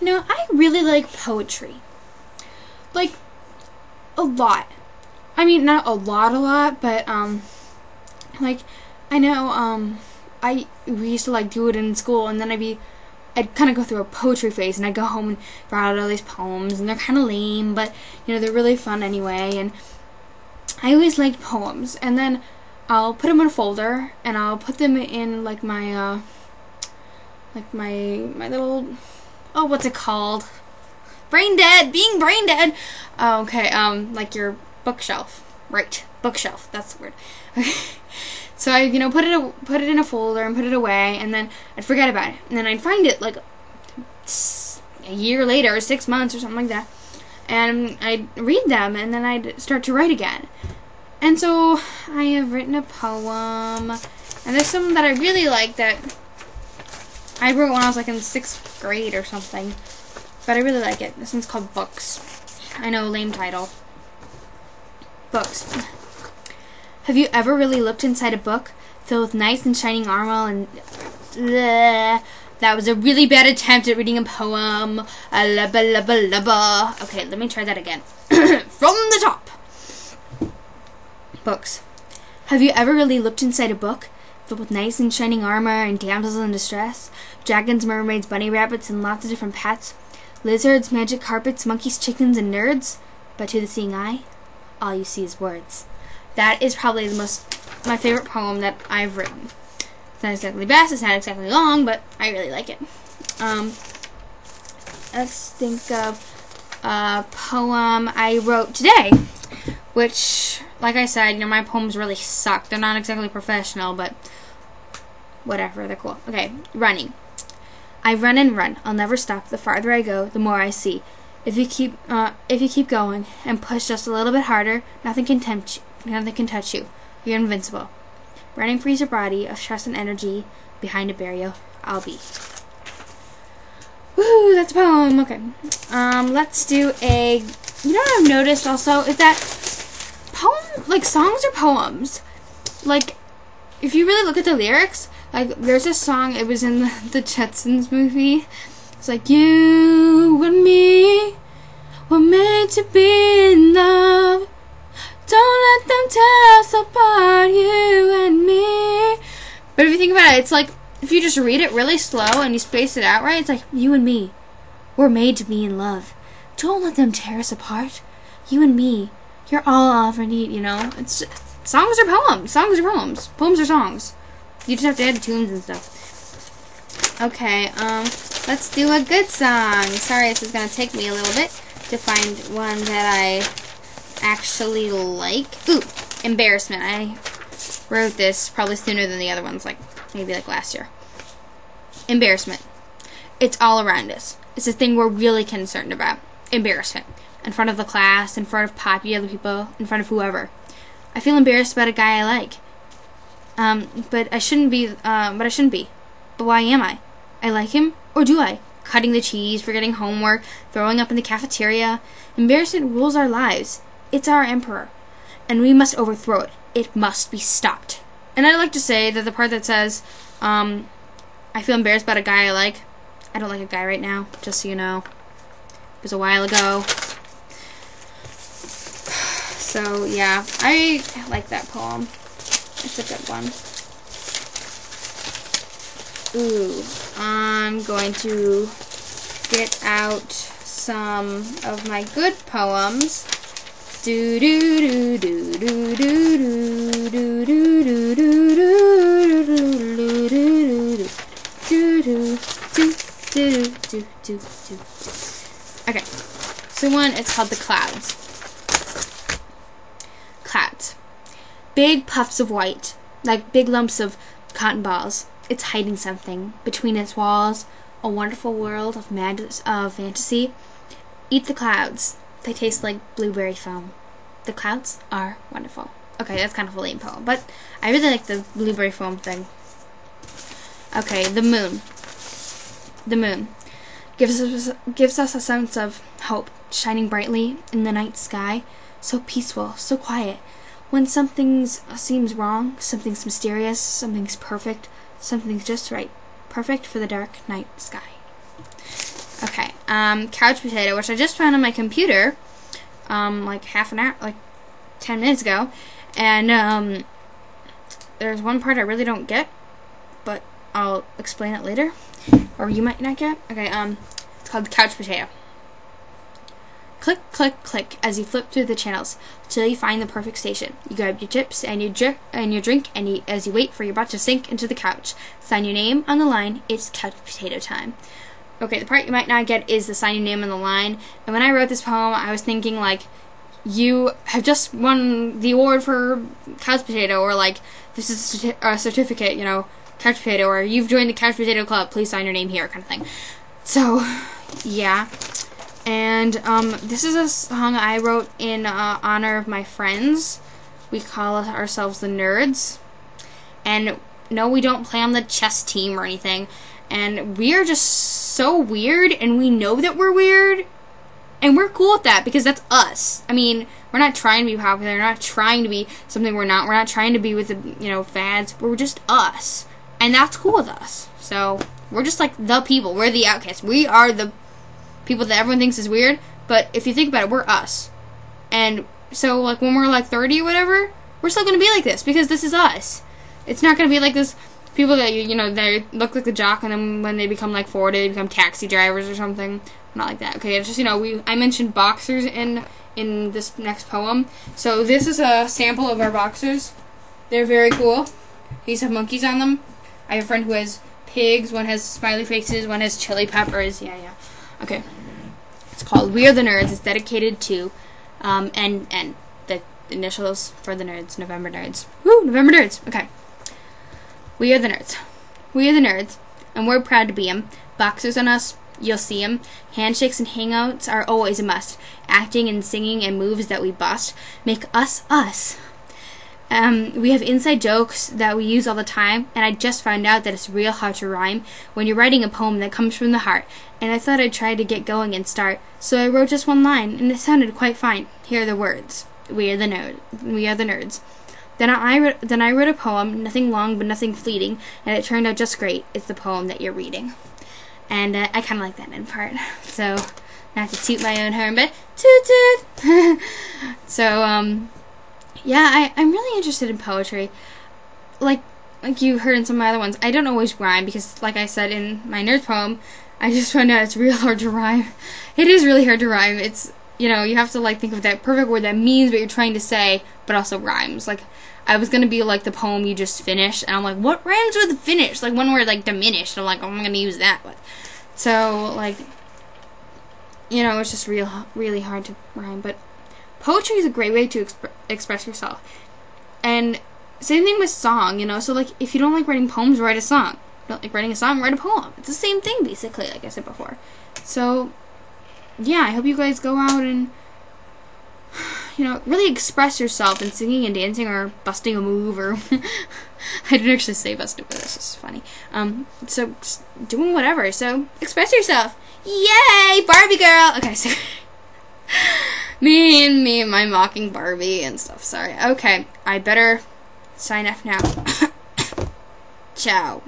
I really like poetry. Like, a lot. I mean, not a lot, but, like, I know, we used to, like, do it in school, and then I'd kind of go through a poetry phase, and I'd go home and write out all these poems, and they're kind of lame, but, they're really fun anyway, and I always liked poems, and then I'll put them in a folder, and I'll put them in, like, my little, oh, what's it called? Being brain dead. Oh, okay, like your bookshelf. Right, bookshelf, that's the word. Okay. So I, put it in a folder and put it away, and then I'd forget about it. And then I'd find it, like, a year later, or 6 months, or something like that. And I'd read them, and then I'd start to write again. And so I have written a poem, and there's some that I really like that I wrote when I was, like, in 6th grade or something. But I really like it. This one's called Books. I know, lame title. Books. Have you ever really looked inside a book filled with nice and shining armor and... That was a really bad attempt at reading a poem. Okay, let me try that again. From the top. Books. Have you ever really looked inside a book filled with nice and shining armor and damsels in distress? Dragons, mermaids, bunny rabbits, and lots of different pets. Lizards, magic carpets, monkeys, chickens, and nerds. But to the seeing eye, all you see is words. That is probably my favorite poem that I've written. It's not exactly best, it's not exactly long, but I really like it. Let's think of a poem I wrote today, which, like I said, my poems really suck. They're not exactly professional, but whatever, they're cool. Okay, running. I run and run. I'll never stop. The farther I go, the more I see. If you keep going and push just a little bit harder, nothing can touch you. You're invincible. Running frees your body of stress and energy. Behind a barrier, I'll be. Woo, that's a poem. Okay. Let's do a. What I've noticed also is that songs are poems. Like, if you really look at the lyrics, like, there's this song, it was in the Jetsons movie. It's like, you and me were made to be in love. Don't let them tear us apart, you and me. But if you think about it, it's like, if you just read it really slow and you space it out right, it's like, you and me, we're made to be in love. Don't let them tear us apart. You and me, you're all I'll ever need, It's just, songs are poems. Songs are poems. Poems are songs. You just have to add tunes and stuff. Okay, let's do a good song. Sorry, this is going to take me a little bit to find one that I actually like. Ooh, Embarrassment. I wrote this probably sooner than the other ones, maybe last year. Embarrassment. It's all around us. It's a thing we're really concerned about. Embarrassment. In front of the class, in front of popular people, in front of whoever. I feel embarrassed about a guy I like. But I shouldn't be. But why am I? I like him, or do I? Cutting the cheese, forgetting homework, throwing up in the cafeteria. Embarrassment rules our lives. It's our emperor, and we must overthrow it. It must be stopped. And I'd like to say that the part that says, I feel embarrassed about a guy I like. I don't like a guy right now, just so you know. It was a while ago. So, yeah, I like that poem. It's a good one. Ooh, I'm going to get out some of my good poems. Do do do do do do do do do do do do do do. Okay, so one, it's called The Clouds. Clouds. Big puffs of white, like big lumps of cotton balls. It's hiding something between its walls, a wonderful world of fantasy. Eat the clouds. They taste like blueberry foam. The clouds are wonderful. Okay, that's kind of a lame poem, but I really like the blueberry foam thing. Okay, the moon. The moon gives us a sense of hope, shining brightly in the night sky, so peaceful, so quiet. When something seems wrong, something's mysterious, something's perfect, something's just right. Perfect for the dark night sky. Okay, couch potato, which I just found on my computer, like half an hour, like 10 minutes ago, and, there's one part I really don't get, but I'll explain it later, or you might not get. Okay, it's called couch potato. Click, click, click as you flip through the channels till you find the perfect station. You grab your chips and your drink, and as you wait for your butt to sink into the couch, sign your name on the line. It's couch potato time. Okay, the part you might not get is the sign your name on the line. And when I wrote this poem, I was thinking like, you have just won the award for couch potato, or like, this is a certificate, you know, couch potato, or you've joined the couch potato club, please sign your name here, kind of thing. So, yeah. And this is a song I wrote in honor of my friends. We call ourselves the Nerds. And no, we don't play on the chess team or anything. And we are just so weird, and we know that we're weird. And we're cool with that, because that's us. I mean, we're not trying to be popular. We're not trying to be something we're not. We're not trying to be with the, you know, fads. We're just us. And that's cool with us. So, we're just like the people. We're the outcasts. We are the people that everyone thinks is weird, but if you think about it, we're us. And so, like, when we're like 30 or whatever, we're still gonna be like this, because this is us. It's not gonna be like this people that, you know, they look like the jock, and then when they become like 40, they become taxi drivers or something. Not like that. Okay, it's just, you know, I mentioned boxers in this next poem. So this is a sample of our boxers. They're very cool. These have monkeys on them. I have a friend who has pigs. One has smiley faces. One has chili peppers. Yeah. Okay. It's called We Are the Nerds. It's dedicated to, and the initials for the Nerds, November Nerds. Woo, November Nerds. Okay. We are the Nerds. We are the Nerds, and we're proud to be 'em. Boxers on us, you'll see 'em. Handshakes and hangouts are always a must. Acting and singing and moves that we bust make us us. We have inside jokes that we use all the time, and I just found out that it's real hard to rhyme when you're writing a poem that comes from the heart, and I thought I'd try to get going and start, so I wrote just one line, and it sounded quite fine. Here are the words. We are the Nerds. Then I wrote a poem, nothing long but nothing fleeting, and it turned out just great. It's the poem that you're reading. And I kind of like that end part, so not to toot my own horn, but toot toot! So, yeah, I'm really interested in poetry. Like you heard in some of my other ones, I don't always rhyme, because like I said in my nerd poem, I just found out it's real hard to rhyme. It is really hard to rhyme. It's, you know, you have to like think of that perfect word that means what you're trying to say, but also rhymes. Like, I was gonna be like the poem you just finished, and I'm like, what rhymes with finish? Like one word like diminished. I'm like, oh, I'm gonna use that one. So, like, you know, it's just really hard to rhyme, but poetry is a great way to express yourself. And same thing with song, you know, so like, if you don't like writing poems, write a song. If you don't like writing a song, write a poem. It's the same thing, basically, like I said before. So, yeah, I hope you guys go out and, you know, really express yourself in singing and dancing or busting a move, or I didn't actually say busting, but that's just funny. So just doing whatever. So express yourself. Yay, Barbie girl. Okay, so me and my mocking Barbie and stuff. Sorry. Okay, I better sign off now. Ciao.